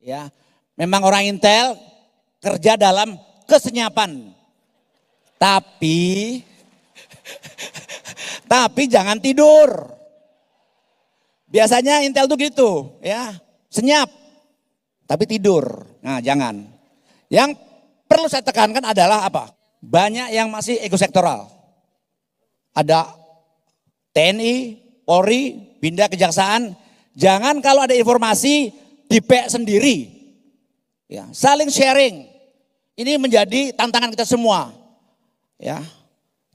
Ya, memang orang Intel kerja dalam kesenyapan. Tapi jangan tidur. Biasanya Intel tuh gitu, ya, senyap tapi tidur. Nah, jangan. Yang perlu saya tekankan adalah apa? Banyak yang masih ekosektoral. Ada TNI, Polri, pindah kejaksaan. Jangan kalau ada informasi dipek sendiri. Ya, saling sharing. Ini menjadi tantangan kita semua. Ya.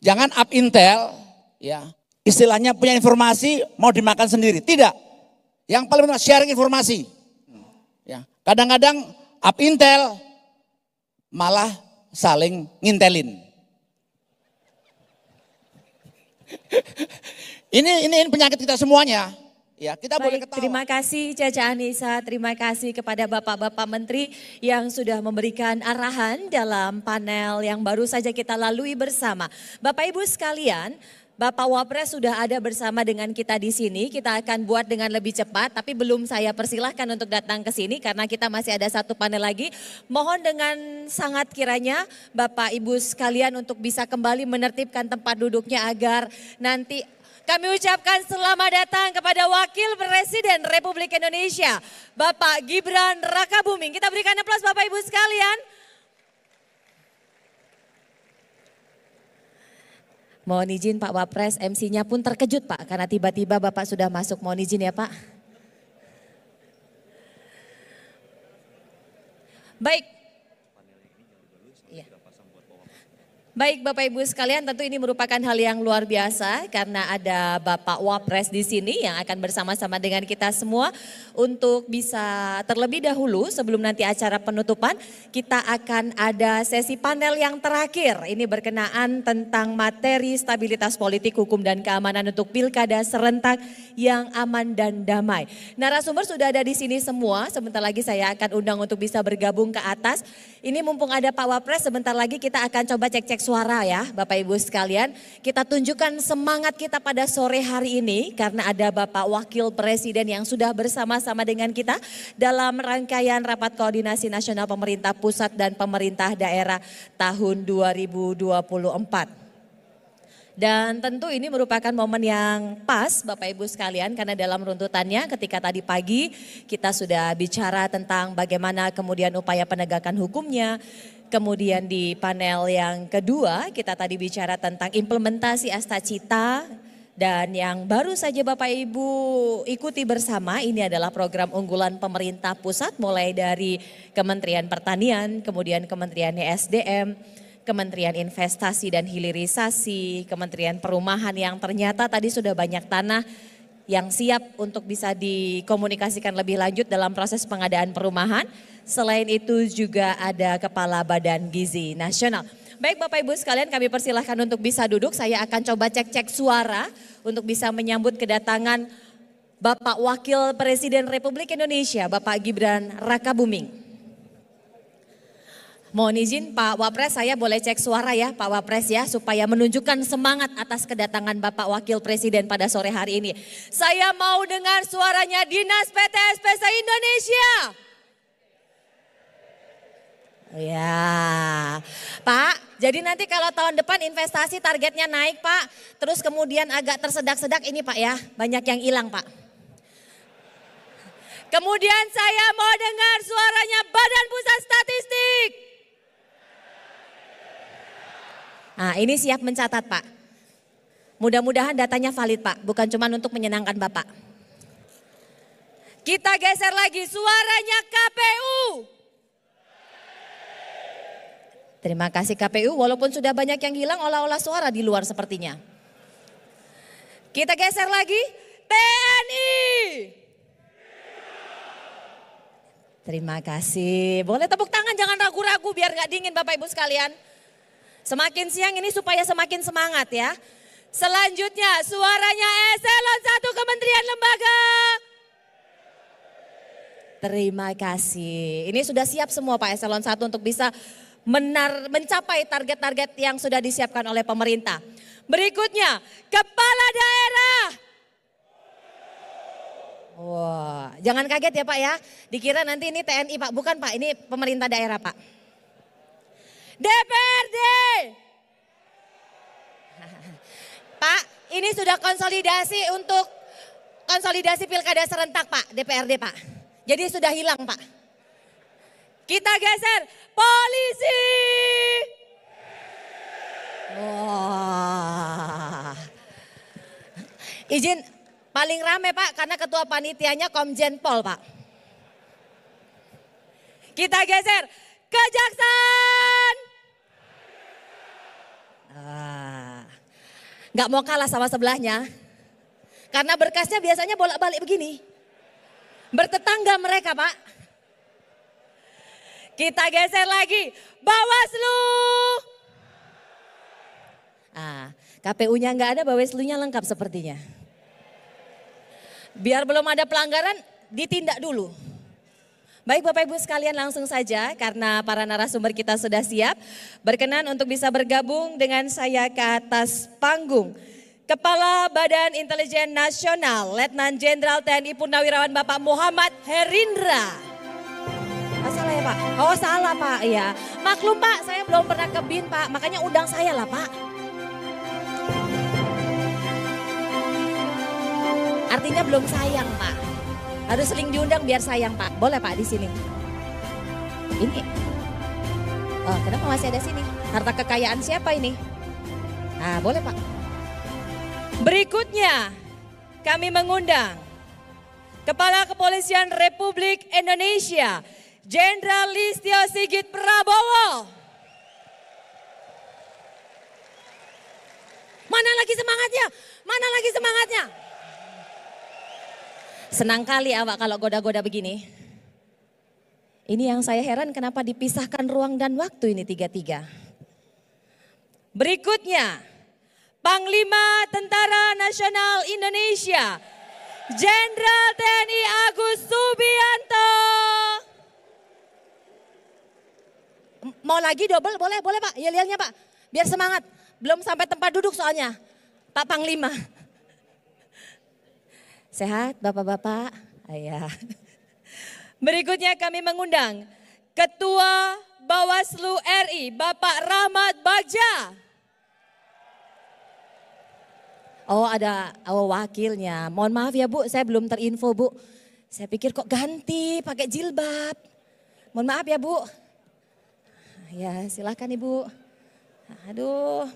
Jangan up Intel, ya. Istilahnya punya informasi mau dimakan sendiri. Tidak. Yang paling penting sharing informasi. Ya. Kadang-kadang up Intel malah saling ngintelin. Ini penyakit kita semuanya. Ya, kita boleh ketawa. Terima kasih Caca Anissa, terima kasih kepada Bapak-Bapak Menteri yang sudah memberikan arahan dalam panel yang baru saja kita lalui bersama. Bapak Ibu sekalian, Bapak Wapres sudah ada bersama dengan kita di sini. Kita akan buat dengan lebih cepat, tapi belum saya persilahkan untuk datang ke sini karena kita masih ada satu panel lagi. Mohon dengan sangat kiranya Bapak Ibu sekalian untuk bisa kembali menertibkan tempat duduknya agar nanti kami ucapkan selamat datang kepada Wakil Presiden Republik Indonesia, Bapak Gibran Rakabuming. Kita berikan aplaus Bapak Ibu sekalian. Mohon izin Pak Wapres, MC-nya pun terkejut Pak, karena tiba-tiba Bapak sudah masuk. Mohon izin ya Pak. Baik. Baik Bapak Ibu sekalian, tentu ini merupakan hal yang luar biasa karena ada Bapak Wapres di sini yang akan bersama-sama dengan kita semua untuk bisa terlebih dahulu sebelum nanti acara penutupan kita akan ada sesi panel yang terakhir. Ini berkenaan tentang materi stabilitas politik, hukum dan keamanan untuk pilkada serentak yang aman dan damai. Narasumber sudah ada di sini semua, sebentar lagi saya akan undang untuk bisa bergabung ke atas. Ini mumpung ada Pak Wapres, sebentar lagi kita akan coba cek-cek suara ya Bapak Ibu sekalian. Kita tunjukkan semangat kita pada sore hari ini karena ada Bapak Wakil Presiden yang sudah bersama-sama dengan kita dalam rangkaian Rapat Koordinasi Nasional Pemerintah Pusat dan Pemerintah Daerah tahun 2024. Dan tentu ini merupakan momen yang pas Bapak Ibu sekalian karena dalam runtutannya ketika tadi pagi kita sudah bicara tentang bagaimana kemudian upaya penegakan hukumnya. Kemudian di panel yang kedua kita tadi bicara tentang implementasi Asta Cita. Dan yang baru saja Bapak Ibu ikuti bersama ini adalah program unggulan pemerintah pusat mulai dari Kementerian Pertanian, kemudian Kementerian SDM, Kementerian Investasi dan Hilirisasi, Kementerian Perumahan yang ternyata tadi sudah banyak tanah yang siap untuk bisa dikomunikasikan lebih lanjut dalam proses pengadaan perumahan. Selain itu juga ada Kepala Badan Gizi Nasional. Baik Bapak Ibu sekalian kami persilahkan untuk bisa duduk. Saya akan coba cek-cek suara untuk bisa menyambut kedatangan Bapak Wakil Presiden Republik Indonesia, Bapak Gibran Rakabuming. Mohon izin Pak Wapres, saya boleh cek suara ya Pak Wapres ya supaya menunjukkan semangat atas kedatangan Bapak Wakil Presiden pada sore hari ini. Saya mau dengar suaranya Dinas PTSP se-Indonesia. Ya Pak, jadi nanti kalau tahun depan investasi targetnya naik Pak, terus kemudian agak tersedak-sedak ini Pak ya, banyak yang hilang Pak. Kemudian saya mau dengar suaranya Badan Pusat Statistik. Nah ini siap mencatat Pak. Mudah-mudahan datanya valid Pak, bukan cuma untuk menyenangkan Bapak. Kita geser lagi suaranya KPU. Terima kasih KPU, walaupun sudah banyak yang hilang olah-olah suara di luar sepertinya. Kita geser lagi TNI. Terima kasih, boleh tepuk tangan jangan ragu-ragu biar gak dingin Bapak Ibu sekalian. Semakin siang ini supaya semakin semangat ya. Selanjutnya suaranya Eselon 1 Kementerian Lembaga. Terima kasih. Ini sudah siap semua Pak Eselon 1 untuk bisa mencapai target-target yang sudah disiapkan oleh pemerintah. Berikutnya Kepala Daerah. Wah, jangan kaget ya Pak ya. Dikira nanti ini TNI Pak, bukan Pak, ini pemerintah daerah Pak. DPRD. Pak, ini sudah konsolidasi untuk konsolidasi pilkada serentak Pak, DPRD Pak. Jadi sudah hilang Pak. Kita geser, polisi. Wah. Izin paling rame Pak karena ketua panitianya Komjen Pol Pak. Kita geser, kejaksaan. Nggak mau kalah sama sebelahnya. Karena berkasnya biasanya bolak-balik begini. Bertetangga mereka Pak. Kita geser lagi, Bawaslu. KPU-nya nggak ada, Bawaslu-nya lengkap sepertinya. Biar belum ada pelanggaran, ditindak dulu. Baik Bapak Ibu sekalian langsung saja karena para narasumber kita sudah siap. Berkenan untuk bisa bergabung dengan saya ke atas panggung. Kepala Badan Intelijen Nasional, Letnan Jenderal TNI Purnawirawan Bapak Muhammad Herindra. Salah ya Pak? Oh salah Pak, ya. Maklum Pak, saya belum pernah ke BIN Pak, makanya undang saya lah Pak. Artinya belum sayang Pak. Harus sering diundang biar sayang Pak. Boleh Pak di sini. Ini. Oh, kenapa masih ada sini? Harta kekayaan siapa ini? Nah, boleh Pak. Berikutnya kami mengundang Kepala Kepolisian Republik Indonesia, Jenderal Listio Sigit Prabowo. Mana lagi semangatnya? Mana lagi semangatnya? Senang kali awak kalau goda-goda begini. Ini yang saya heran kenapa dipisahkan ruang dan waktu ini tiga-tiga. Berikutnya, Panglima Tentara Nasional Indonesia, Jenderal TNI Agus Subianto. Mau lagi double? Boleh, boleh Pak. Yel-yelnya Pak. Biar semangat. Belum sampai tempat duduk soalnya. Pak Panglima. Sehat Bapak-Bapak? Ayah. Berikutnya kami mengundang Ketua Bawaslu RI Bapak Rahmat Bagja. Oh ada wakilnya. Mohon maaf ya Bu, saya belum terinfo Bu. Saya pikir kok ganti pakai jilbab. Mohon maaf ya Bu. Ya silakan Ibu. Aduh,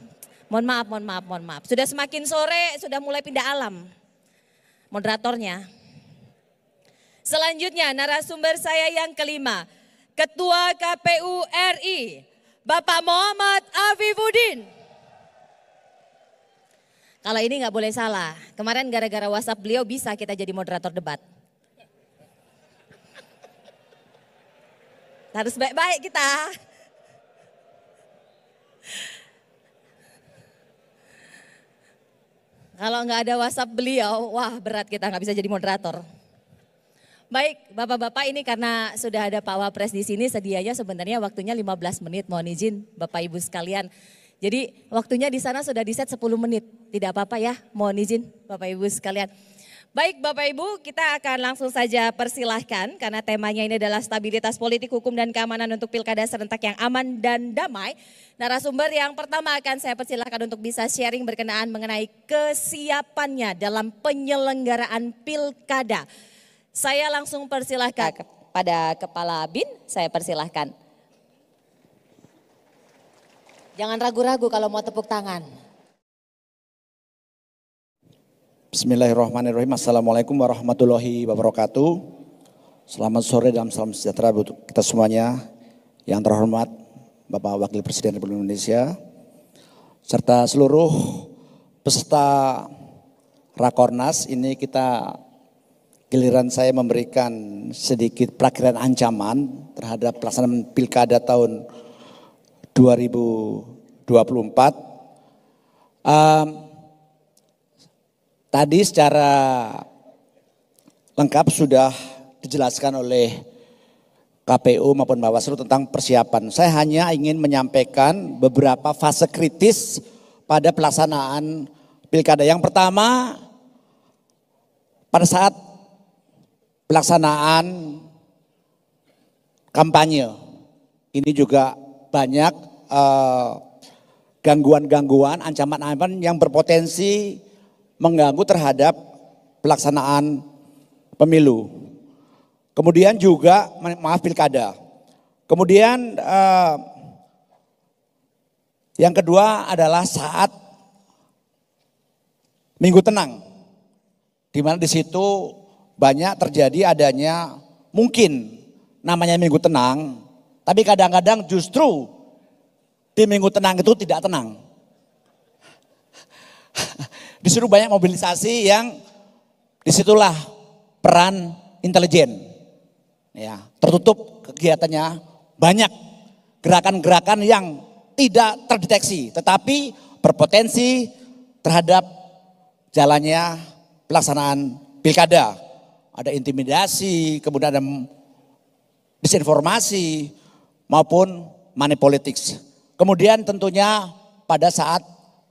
mohon maaf. Sudah semakin sore, sudah mulai pindah alam. Moderatornya. Selanjutnya narasumber saya yang kelima. Ketua KPU RI, Bapak Muhammad Afifuddin. Kalau ini nggak boleh salah. Kemarin gara-gara WhatsApp beliau bisa kita jadi moderator debat. Harus baik-baik kita. Kalau nggak ada WhatsApp beliau, wah berat kita nggak bisa jadi moderator. Baik, Bapak-Bapak ini karena sudah ada Pak Wapres di sini, sedianya sebenarnya waktunya 15 menit. Mohon izin Bapak Ibu sekalian. Jadi waktunya di sana sudah di set 10 menit. Tidak apa-apa ya, mohon izin Bapak Ibu sekalian. Baik Bapak Ibu, kita akan langsung saja persilahkan karena temanya ini adalah stabilitas politik, hukum dan keamanan untuk pilkada serentak yang aman dan damai. Narasumber yang pertama akan saya persilahkan untuk bisa sharing berkenaan mengenai kesiapannya dalam penyelenggaraan pilkada. Saya langsung persilahkan kepada Kepala BIN, saya persilahkan. Jangan ragu-ragu kalau mau tepuk tangan. Bismillahirrahmanirrahim. Assalamualaikum warahmatullahi wabarakatuh. Selamat sore dan salam sejahtera untuk kita semuanya. Yang terhormat Bapak Wakil Presiden Republik Indonesia serta seluruh peserta Rakornas. Ini kita giliran saya memberikan sedikit perakiran ancaman terhadap pelaksanaan pilkada tahun 2024. Tadi secara lengkap sudah dijelaskan oleh KPU maupun Bawaslu tentang persiapan. Saya hanya ingin menyampaikan beberapa fase kritis pada pelaksanaan pilkada. Yang pertama, pada saat pelaksanaan kampanye. Ini juga banyak gangguan-gangguan, ancaman-ancaman yang berpotensi mengganggu terhadap pelaksanaan pemilu. Kemudian juga, maaf, pilkada. Kemudian yang kedua adalah saat Minggu Tenang, di mana di situ banyak terjadi adanya mungkin namanya Minggu Tenang, tapi kadang-kadang justru di Minggu Tenang itu tidak tenang. Disuruh banyak mobilisasi yang disitulah peran intelijen. Ya, tertutup kegiatannya, banyak gerakan-gerakan yang tidak terdeteksi, tetapi berpotensi terhadap jalannya pelaksanaan pilkada. Ada intimidasi, kemudian ada disinformasi maupun money politics. Kemudian tentunya pada saat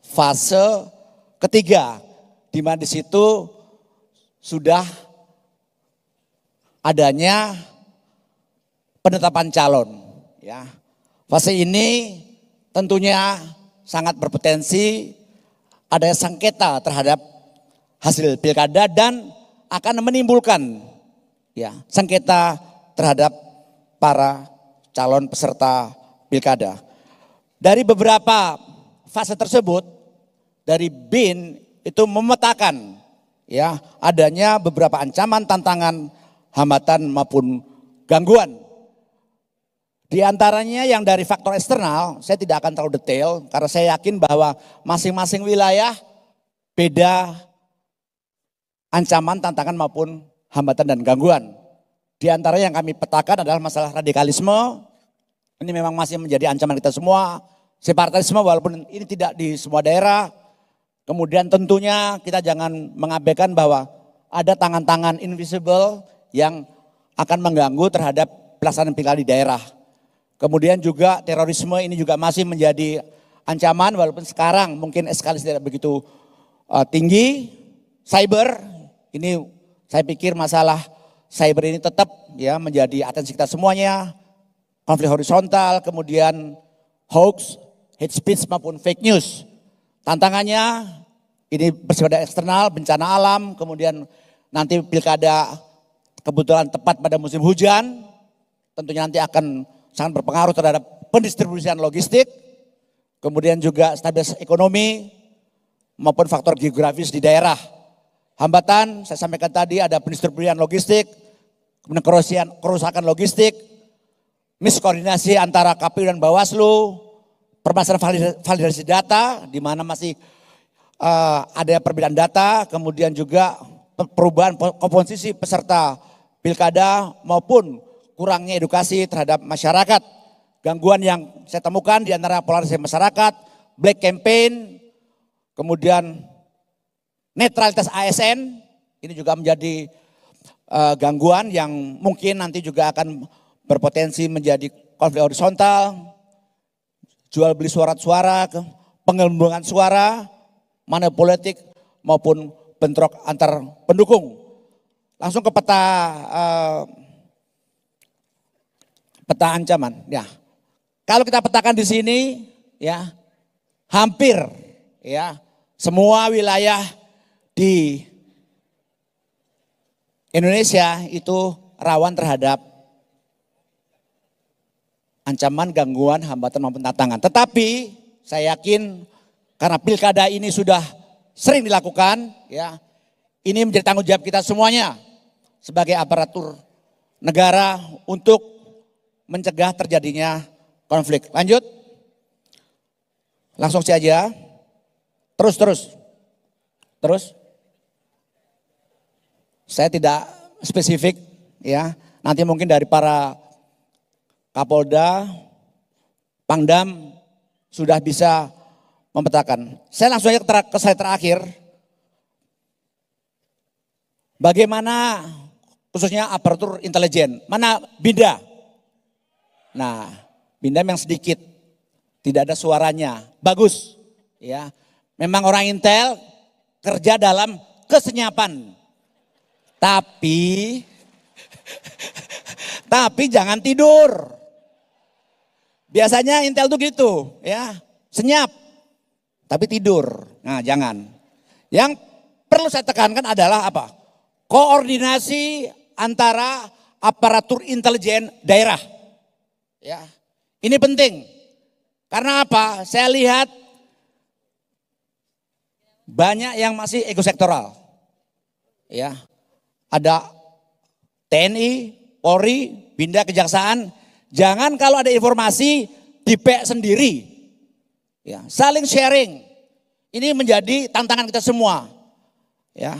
fase ketiga, di mana di situ sudah adanya penetapan calon. Ya, fase ini tentunya sangat berpotensi ada sengketa terhadap hasil pilkada dan akan menimbulkan ya sengketa terhadap para calon peserta pilkada. Dari beberapa fase tersebut, dari BIN itu memetakan ya adanya beberapa ancaman, tantangan, hambatan maupun gangguan. Di antaranya yang dari faktor eksternal, saya tidak akan terlalu detail karena saya yakin bahwa masing-masing wilayah beda ancaman, tantangan maupun hambatan dan gangguan. Di antara yang kami petakan adalah masalah radikalisme. Ini memang masih menjadi ancaman kita semua. Separatisme walaupun ini tidak di semua daerah. Kemudian tentunya kita jangan mengabaikan bahwa ada tangan-tangan invisible yang akan mengganggu terhadap pelaksanaan pilkada di daerah. Kemudian juga terorisme ini juga masih menjadi ancaman walaupun sekarang mungkin eskalasi tidak begitu tinggi. Cyber ini saya pikir masalah cyber ini tetap ya menjadi atensi kita semuanya. Konflik horizontal, kemudian hoax, hate speech maupun fake news. Tantangannya ini bersifat eksternal, bencana alam, kemudian nanti pilkada kebetulan tepat pada musim hujan. Tentunya nanti akan sangat berpengaruh terhadap pendistribusian logistik, kemudian juga stabilitas ekonomi maupun faktor geografis di daerah. Hambatan, saya sampaikan tadi ada pendistribusian logistik, kemudian kerusakan logistik, miskoordinasi antara KPU dan Bawaslu, permasalahan validasi data, di mana masih ada perbedaan data, kemudian juga perubahan komposisi peserta pilkada maupun kurangnya edukasi terhadap masyarakat. Gangguan yang saya temukan di antara polarisasi masyarakat, black campaign, kemudian netralitas ASN, ini juga menjadi gangguan yang mungkin nanti juga akan berpotensi menjadi konflik horizontal, jual beli suara-suara, penggelembungan suara, money politik maupun bentrok antar pendukung. Langsung ke peta ancaman. Ya, kalau kita petakan di sini, ya hampir ya semua wilayah di Indonesia itu rawan terhadap ancaman, gangguan, hambatan maupun tantangan. Tetapi saya yakin karena pilkada ini sudah sering dilakukan, ya ini menjadi tanggung jawab kita semuanya sebagai aparatur negara untuk mencegah terjadinya konflik. Lanjut. Langsung saja. Terus. Saya tidak spesifik ya. Nanti mungkin dari para Kapolda, Pangdam sudah bisa memetakan. Saya langsung aja ke slide terakhir. Bagaimana khususnya aparatur intelijen. Mana BINDA? Nah, BINDA yang sedikit, tidak ada suaranya, bagus. Ya, memang orang Intel kerja dalam kesenyapan. Tapi Tapi jangan tidur. Biasanya Intel tuh gitu ya, senyap tapi tidur. Nah jangan. Yang perlu saya tekankan adalah apa? Koordinasi antara aparatur intelijen daerah. Ya, ini penting. Karena apa? Saya lihat banyak yang masih ekosektoral. Ya, ada TNI, Polri, Binda, Kejaksaan. Jangan kalau ada informasi dipek sendiri. Ya, saling sharing. Ini menjadi tantangan kita semua. Ya.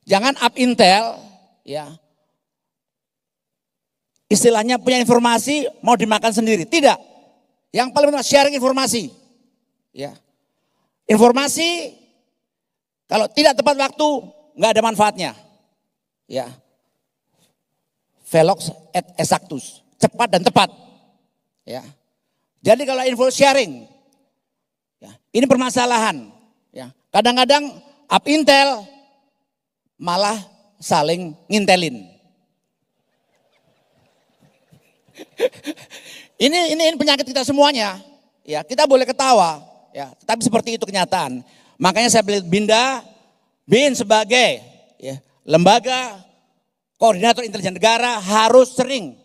Jangan up intel, ya. Istilahnya punya informasi mau dimakan sendiri. Tidak. Yang paling penting sharing informasi. Ya. Informasi kalau tidak tepat waktu nggak ada manfaatnya. Ya. Velox et exactus. Cepat dan tepat. Ya. Jadi kalau info sharing, ya, ini permasalahan. Ya. Kadang-kadang up intel malah saling ngintelin. ini penyakit kita semuanya. Ya, kita boleh ketawa, ya, tapi seperti itu kenyataan. Makanya saya beli BIN sebagai ya, lembaga koordinator intelijen negara harus sering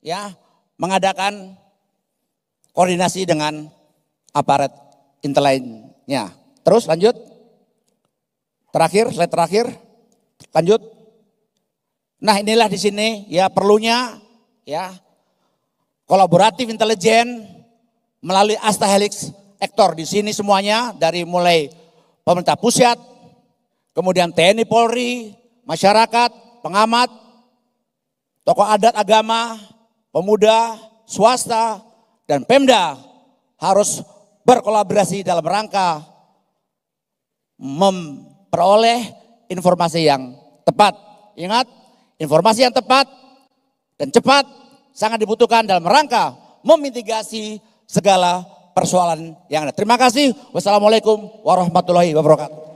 ya mengadakan koordinasi dengan aparat intelijennya. Terus lanjut. Slide terakhir. Lanjut. Nah, inilah di sini ya perlunya ya kolaboratif intelijen melalui Asta Helix Ektor di sini semuanya dari mulai pemerintah pusat, kemudian TNI, Polri, masyarakat, pengamat, tokoh adat, agama, pemuda, swasta, dan Pemda harus berkolaborasi dalam rangka memperoleh informasi yang tepat. Ingat, informasi yang tepat dan cepat sangat dibutuhkan dalam rangka memitigasi segala persoalan yang ada. Terima kasih. Wassalamualaikum warahmatullahi wabarakatuh.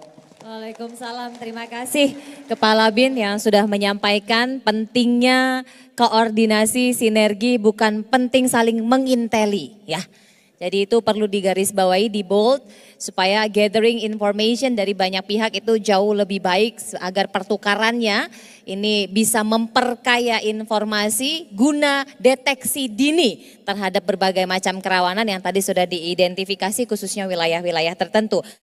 Waalaikumsalam, terima kasih Kepala BIN yang sudah menyampaikan pentingnya koordinasi sinergi bukan penting saling menginteli ya. Jadi itu perlu digarisbawahi, di bold supaya gathering information dari banyak pihak itu jauh lebih baik agar pertukarannya ini bisa memperkaya informasi guna deteksi dini terhadap berbagai macam kerawanan yang tadi sudah diidentifikasi khususnya wilayah-wilayah tertentu.